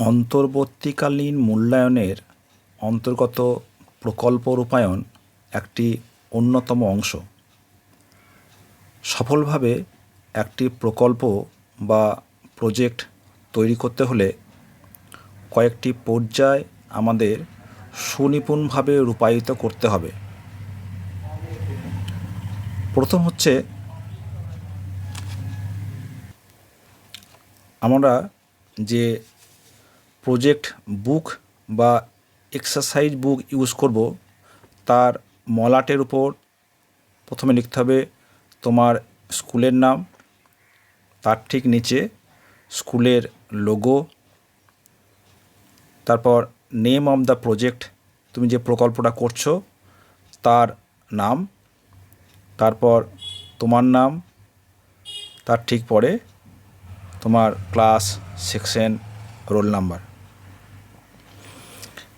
অন্তর্বর্তীকালীন মূল্যায়নের অন্তর্গত প্রকল্প রূপায়ণ একটি অন্যতম অংশ। সফলভাবে একটি প্রকল্প বা প্রজেক্ট তৈরি করতে হলে কয়েকটি পর্যায় আমাদের সুনিপুণভাবে রূপায়িত করতে হবে। প্রথম হচ্ছে আমরা যে প্রজেক্ট বুক বা এক্সারসাইজ বুক ইউজ করব তার মলাটের উপর প্রথমে লিখতে হবে তোমার স্কুলের নাম, তার ঠিক নিচে স্কুলের লোগো, তারপর নেম অফ দ্য প্রজেক্ট, তুমি যে প্রকল্পটা করছো তার নাম, তারপর তোমার নাম, তার ঠিক পরে তোমার ক্লাস, সেকশন, রোল নাম্বার।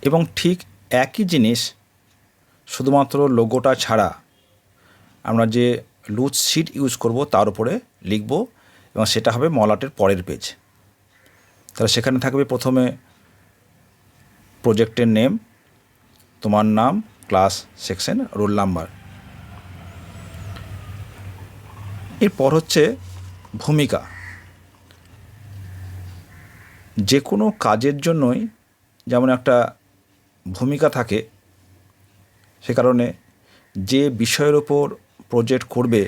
এবং ঠিক একই জিনিস শুধুমাত্র লোগোটা ছাড়া আমরা যে লুজ শিট ইউজ করব তার উপরে লিখব এবং সেটা হবে মলাটের পরের পেজ। তাহলে সেখানে থাকবে প্রথমে প্রজেক্টের নেম, তোমার নাম, ক্লাস, সেকশন, রোল নাম্বার। এরপর হচ্ছে ভূমিকা। যে কোনো কাজের জন্যই যেমন একটা ভূমিকা থাকে, সে কারণে যে বিষয়ের ওপর প্রজেক্ট করবে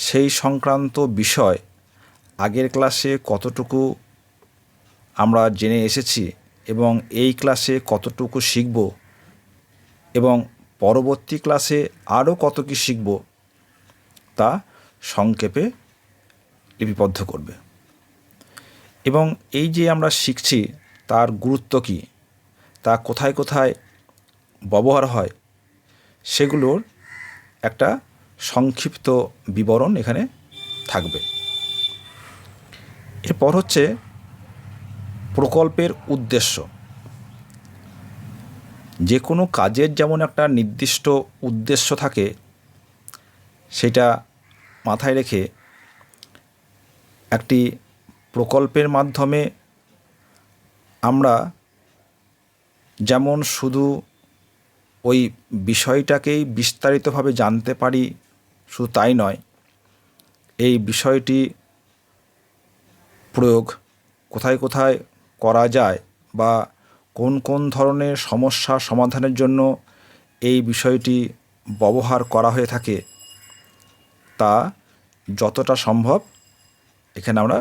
সেই সংক্রান্ত বিষয় আগের ক্লাসে কতটুকু আমরা জেনে এসেছি এবং এই ক্লাসে কতটুকু শিখব এবং পরবর্তী ক্লাসে আরও কত কী শিখব তা সংক্ষেপে লিপিবদ্ধ করবে। এবং এই যে আমরা শিখছি তার গুরুত্ব কী, তা কোথায় কোথায় ব্যবহার হয় সেগুলোর একটা সংক্ষিপ্ত বিবরণ এখানে থাকবে। এরপর হচ্ছে প্রকল্পের উদ্দেশ্য। যে কোনো কাজের যেমন একটা নির্দিষ্ট উদ্দেশ্য থাকে, সেটা মাথায় রেখে একটি প্রকল্পের মাধ্যমে আমরা যেমন শুধু ওই বিষয়টাকেই বিস্তারিতভাবে জানতে পারি, শুধু তাই নয়, এই বিষয়টি প্রয়োগ কোথায় কোথায় করা যায় বা কোন কোন ধরনের সমস্যা সমাধানের জন্য এই বিষয়টি ব্যবহার করা হয়ে থাকে তা যতটা সম্ভব এখানে আমরা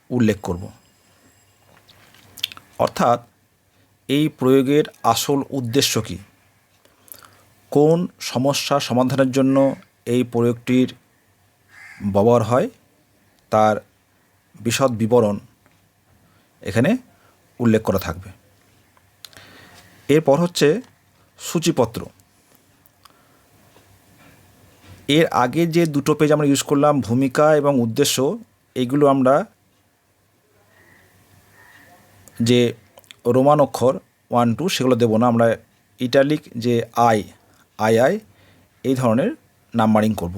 উল্লেখ করব। অর্থাৎ এই প্রয়োগের আসল উদ্দেশ্য কী, কোন সমস্যা সমাধানের জন্য এই প্রয়োগটির ব্যবহার হয় তার বিশদ বিবরণ এখানে উল্লেখ করা থাকবে। এরপর হচ্ছে সূচিপত্র। এর আগে যে দুটো পেজ আমরা ইউজ করলাম, ভূমিকা এবং উদ্দেশ্য, এইগুলো আমরা যে রোমান অক্ষর 1, 2 সেগুলো দেবো না, আমরা ইটালিক যে আই এই ধরনের নাম্বারিং করব।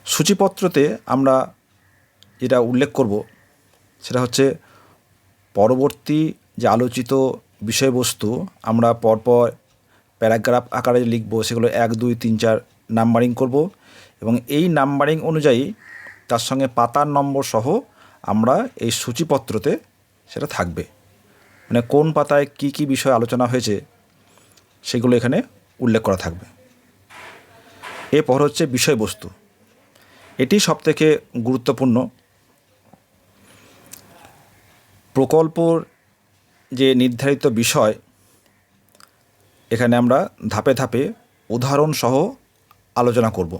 সূচিপত্রতে আমরা যেটা উল্লেখ করব সেটা হচ্ছে পরবর্তী যে আলোচিত বিষয়বস্তু আমরা পরপর প্যারাগ্রাফ আকারে লিখব, সেগুলো 1, 2, 3, 4 নাম্বারিং করব এবং এই নাম্বারিং অনুযায়ী তার সঙ্গে পাতার নম্বর সহ আমরা এই সূচিপত্রতে সেটা থাকবে। মানে কোন পাতায় কি কি বিষয় আলোচনা হয়েছে সেগুলো এখানে উল্লেখ করা থাকবে। এরপর হচ্ছে বিষয়বস্তু। এটি সবথেকে গুরুত্বপূর্ণ। প্রকল্পর যে নির্ধারিত বিষয় এখানে আমরা ধাপে ধাপে উদাহরণ সহ আলোচনা করব।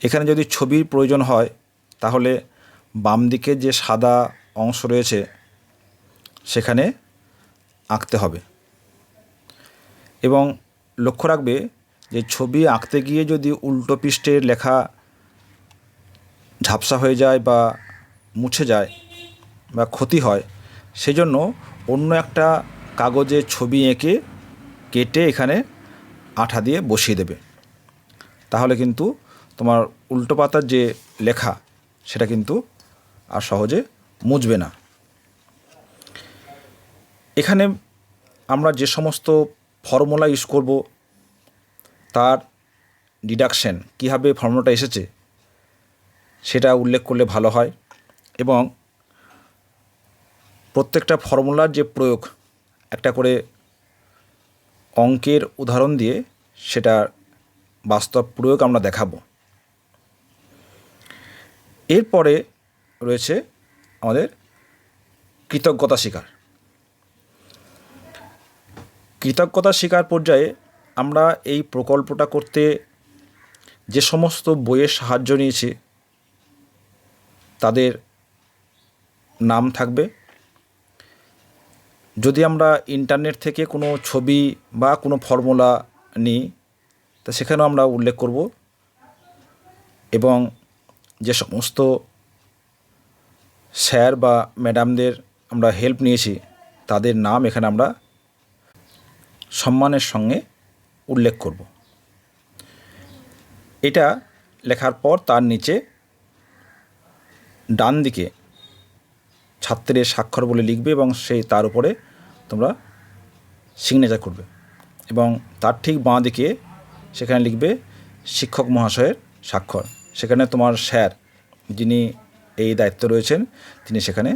এখানে যদি ছবির প্রয়োজন হয় তাহলে বাম দিকে যে সাদা অংশ রয়েছে সেখানে আঁকতে হবে এবং লক্ষ্য রাখবে যে ছবি আঁকতে গিয়ে যদি উল্টো পৃষ্ঠের লেখা ঝাপসা হয়ে যায় বা মুছে যায় বা ক্ষতি হয়, সেজন্য অন্য একটা কাগজে ছবি এঁকে কেটে এখানে আঠা দিয়ে বসিয়ে দেবে। তাহলে কিন্তু তোমার উল্টো পাতার যে লেখা সেটা কিন্তু আর সহজে মুছবে না। এখানে আমরা যে সমস্ত ফর্মুলা ইউজ করব তার ডিডাকশন কীভাবে ফর্মুলাটা এসেছে সেটা উল্লেখ করলে ভালো হয়, এবং প্রত্যেকটা ফর্মুলার যে প্রয়োগ একটা করে অঙ্কের উদাহরণ দিয়ে সেটা বাস্তব প্রয়োগ আমরা দেখাবো। এরপরে রয়েছে আমাদের কৃতজ্ঞতা স্বীকার। কৃতজ্ঞতা স্বীকার পর্যায়ে আমরা এই প্রকল্পটা করতে যে সমস্ত বইয়ের সাহায্য নিয়েছি তাদের নাম থাকবে। যদি আমরা ইন্টারনেট থেকে কোনো ছবি বা কোনো ফর্মুলা নিই তা সেখানেও আমরা উল্লেখ করব, এবং যে সমস্ত স্যার বা ম্যাডামদের আমরা হেল্প নিয়েছি তাদের নাম এখানে আমরা সম্মানের সঙ্গে উল্লেখ করব। এটা লেখার পর তার নিচে ডান দিকে ছাত্রের স্বাক্ষর বলে লিখবে এবং তার উপরে তোমরা সিগনেচার করবে, এবং তার ঠিক বাঁ দিকে সেখানে লিখবে শিক্ষক মহাশয়ের স্বাক্ষর। সেখানে তোমার স্যার যিনি এই দায়িত্বে রয়েছেন তিনি সেখানে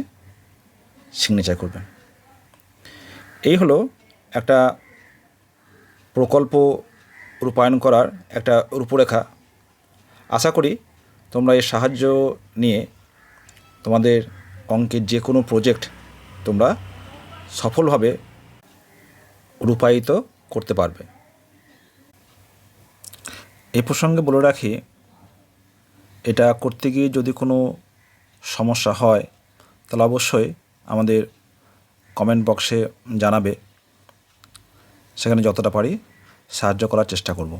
সিগনেচার করবেন। এই হলো একটা প্রকল্প রূপায়ণ করার একটা রূপরেখা। আশা করি তোমরা এর সাহায্য নিয়ে তোমাদের অঙ্কের যে কোনো প্রজেক্ট তোমরা সফলভাবে রূপায়িত করতে পারবে। এই প্রসঙ্গে বলে রাখি, এটা করতে গিয়ে যদি কোনো সমস্যা হয় তাহলে অবশ্যই আমাদের কমেন্ট বক্সে জানাবে, সেখানে যতটা পারি সাহায্য করার চেষ্টা করব।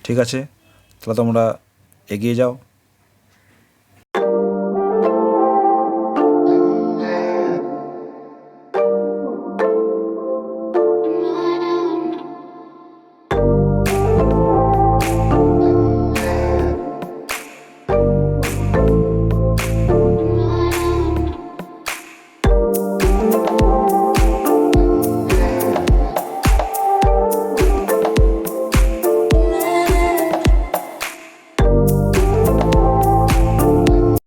ঠিক আছে, তাহলে তোমরা এগিয়ে যাও।